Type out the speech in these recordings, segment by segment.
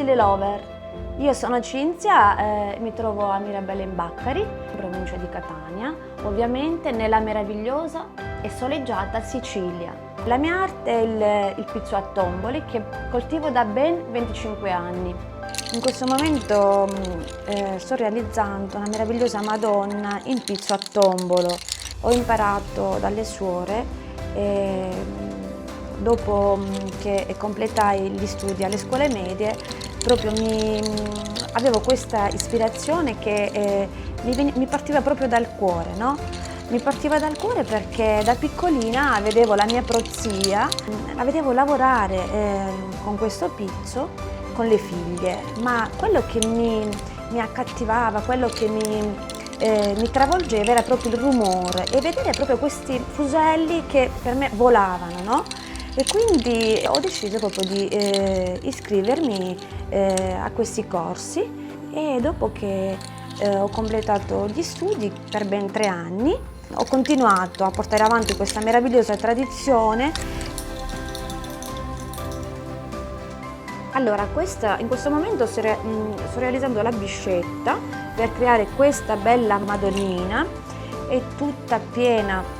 Tessile Lover. Io sono Cinzia, mi trovo a Mirabella in Baccari, in provincia di Catania, ovviamente nella meravigliosa e soleggiata Sicilia. La mia arte è il pizzo a tomboli che coltivo da ben 25 anni. In questo momento sto realizzando una meravigliosa Madonna in pizzo a tombolo. Ho imparato dalle suore dopo che completai gli studi alle scuole medie, proprio avevo questa ispirazione che mi partiva proprio dal cuore, no? Mi partiva dal cuore perché da piccolina vedevo la mia prozia, la vedevo lavorare con questo pizzo, con le figlie, ma quello che mi accattivava, quello che mi travolgeva era proprio il rumore e vedere proprio questi fuselli che per me volavano, no? E quindi ho deciso proprio di iscrivermi a questi corsi e dopo che ho completato gli studi per ben 3 anni ho continuato a portare avanti questa meravigliosa tradizione. Allora, in questo momento sto realizzando la biscetta per creare questa bella Madonnina, è tutta piena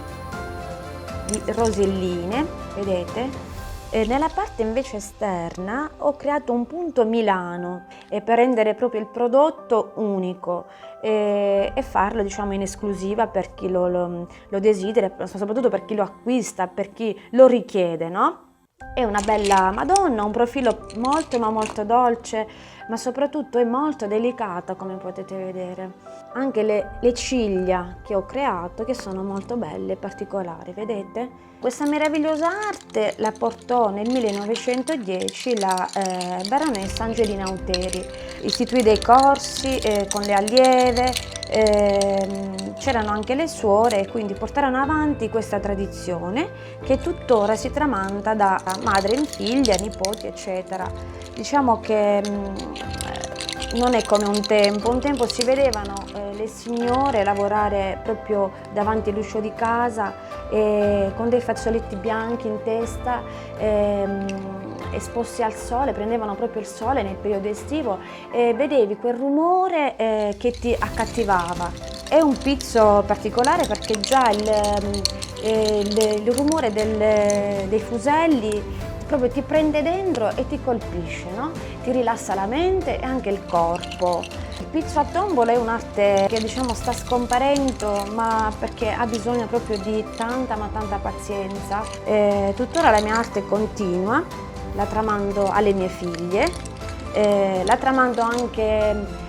di roselline, vedete? E nella parte invece esterna ho creato un punto Milano per rendere proprio il prodotto unico e farlo, diciamo, in esclusiva per chi lo desidera, soprattutto per chi lo acquista, per chi lo richiede, no? È una bella Madonna, un profilo molto ma molto dolce, ma soprattutto è molto delicata, come potete vedere. Anche le ciglia che ho creato, che sono molto belle e particolari, vedete? Questa meravigliosa arte la portò nel 1910 la baronessa Angelina Auteri. Istituì dei corsi con le allieve, c'erano anche le suore, quindi portarono avanti questa tradizione che tuttora si tramanda da madre in figlia, nipoti, eccetera. Diciamo che non è come un tempo si vedevano le signore lavorare proprio davanti all'uscio di casa con dei fazzoletti bianchi in testa, esposti al sole, prendevano proprio il sole nel periodo estivo e vedevi quel rumore che ti accattivava. È un pizzo particolare perché già il rumore dei fuselli proprio ti prende dentro e ti colpisce, no? Ti rilassa la mente e anche il corpo. Il pizzo a tombolo è un'arte che, diciamo, sta scomparendo, ma perché ha bisogno proprio di tanta ma tanta pazienza. Tuttora la mia arte continua, la tramando alle mie figlie, la tramando anche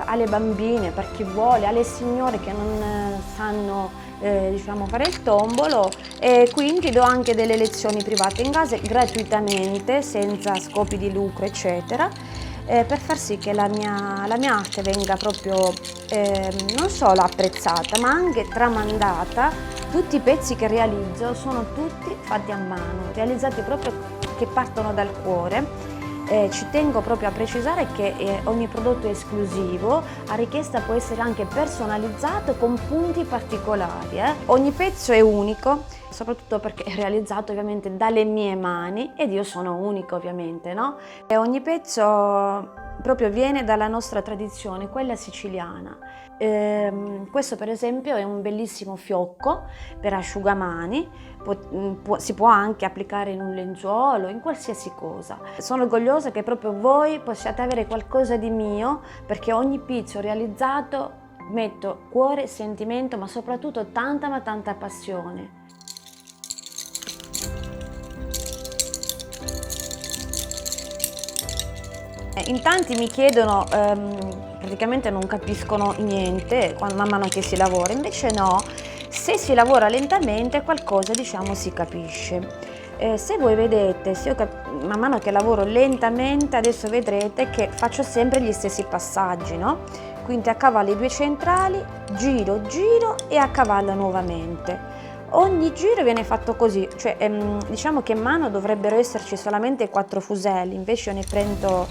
alle bambine, per chi vuole, alle signore che non sanno diciamo fare il tombolo, e quindi do anche delle lezioni private in casa gratuitamente, senza scopi di lucro eccetera, per far sì che la mia arte venga proprio non solo apprezzata ma anche tramandata. Tutti i pezzi che realizzo sono tutti fatti a mano, realizzati proprio che partono dal cuore. Ci tengo proprio a precisare che ogni prodotto è esclusivo, a richiesta può essere anche personalizzato con punti particolari. Ogni pezzo è unico, soprattutto perché è realizzato ovviamente dalle mie mani ed io sono unica ovviamente, no? E ogni pezzo proprio viene dalla nostra tradizione, quella siciliana. Questo per esempio è un bellissimo fiocco per asciugamani, si può anche applicare in un lenzuolo, in qualsiasi cosa. Sono orgogliosa che proprio voi possiate avere qualcosa di mio, perché ogni pizzo realizzato metto cuore, sentimento, ma soprattutto tanta ma tanta passione. In tanti mi chiedono, praticamente non capiscono niente man mano che si lavora, invece no, se si lavora lentamente qualcosa, diciamo, si capisce. Se voi vedete, man mano che lavoro lentamente, adesso vedrete che faccio sempre gli stessi passaggi, no? Quindi accavallo i 2 centrali, giro e accavallo nuovamente. Ogni giro viene fatto così, cioè diciamo che in mano dovrebbero esserci solamente 4 fuselli, invece io ne prendo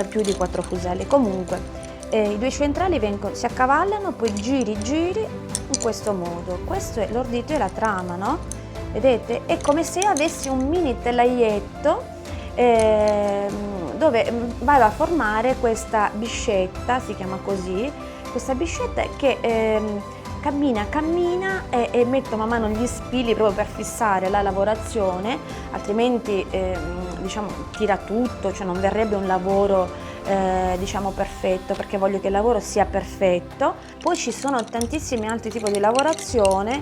più di 4 fuselli. Comunque i 2 centrali si accavallano, poi giri in questo modo. Questo è l'ordito e la trama, no? Vedete? È come se avessi un mini telaglietto dove vado a formare questa biscetta, si chiama così, questa biscetta che cammina e metto man mano gli spilli proprio per fissare la lavorazione, altrimenti diciamo tira tutto, cioè non verrebbe un lavoro diciamo perfetto, perché voglio che il lavoro sia perfetto. Poi ci sono tantissimi altri tipi di lavorazione,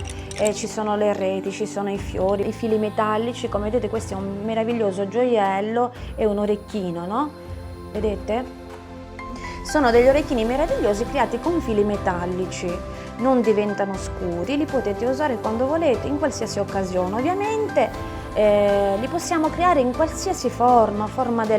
ci sono le reti, ci sono i fiori, i fili metallici. Come vedete, questo è un meraviglioso gioiello e un orecchino, no? Vedete? Sono degli orecchini meravigliosi creati con fili metallici, non diventano scuri, li potete usare quando volete, in qualsiasi occasione. Ovviamente li possiamo creare in qualsiasi forma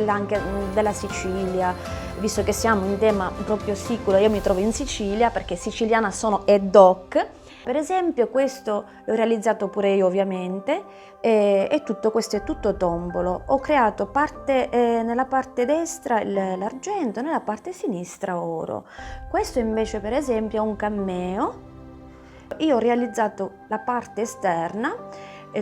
anche della Sicilia, visto che siamo in tema proprio sicuro. Io mi trovo in Sicilia perché siciliana sono ed hoc. Per esempio questo l'ho realizzato pure io, ovviamente, e tutto questo è tutto tombolo. Ho creato nella parte destra l'argento, nella parte sinistra oro. Questo invece per esempio è un cammeo. Io ho realizzato la parte esterna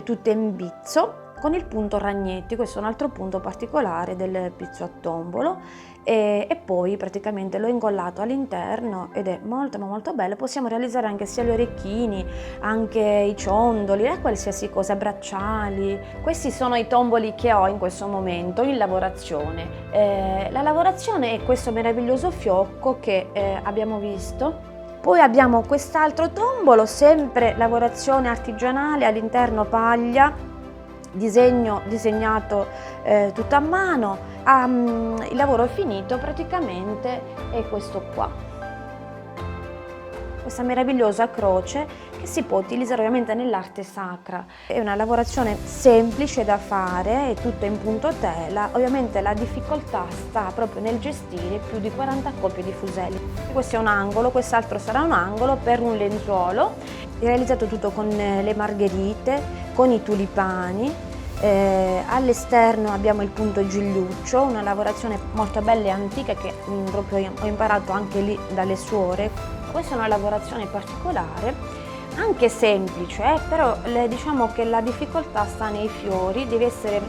tutta in bizzo con il punto ragnetti. Questo è un altro punto particolare del pizzo a tombolo, e poi praticamente l'ho incollato all'interno ed è molto ma molto bello. Possiamo realizzare anche sia gli orecchini, anche i ciondoli e qualsiasi cosa, bracciali. Questi sono i tomboli che ho in questo momento in lavorazione. La lavorazione è questo meraviglioso fiocco che abbiamo visto. Poi abbiamo quest'altro tombolo, sempre lavorazione artigianale, all'interno paglia, disegnato tutto a mano. Il lavoro finito praticamente è questo qua. Questa meravigliosa croce che si può utilizzare ovviamente nell'arte sacra. È una lavorazione semplice da fare, è tutto in punto tela. Ovviamente la difficoltà sta proprio nel gestire più di 40 coppie di fuselli. Questo è un angolo, quest'altro sarà un angolo per un lenzuolo, realizzato tutto con le margherite, con i tulipani. All'esterno abbiamo il punto gigliuccio, una lavorazione molto bella e antica che proprio ho imparato anche lì dalle suore. Questa è una lavorazione particolare, anche semplice, però diciamo che la difficoltà sta nei fiori. Devi essere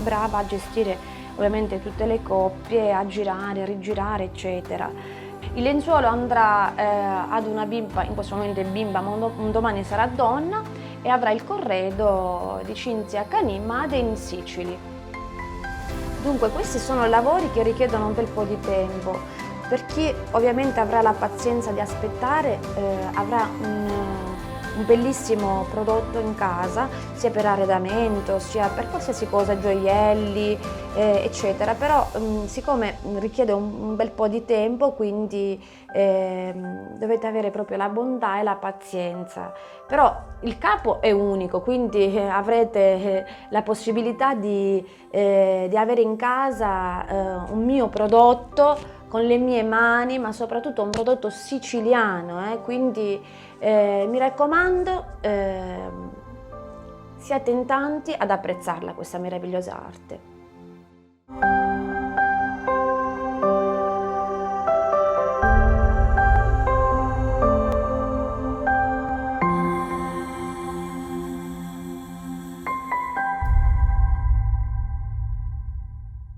brava a gestire ovviamente tutte le coppie, a girare, rigirare, eccetera. Il lenzuolo andrà ad una bimba, in questo momento è bimba, ma un domani sarà donna, e avrà il corredo di Cinzia Canì, Made in Sicily. Dunque questi sono lavori che richiedono un bel po' di tempo. Per chi ovviamente avrà la pazienza di aspettare, avrà un bellissimo prodotto in casa, sia per arredamento, sia per qualsiasi cosa, gioielli, eccetera. Però siccome richiede un bel po' di tempo, quindi dovete avere proprio la bontà e la pazienza. Però il capo è unico, quindi avrete la possibilità di avere in casa un mio prodotto con le mie mani, ma soprattutto un prodotto siciliano, quindi mi raccomando, siate in tanti ad apprezzarla questa meravigliosa arte.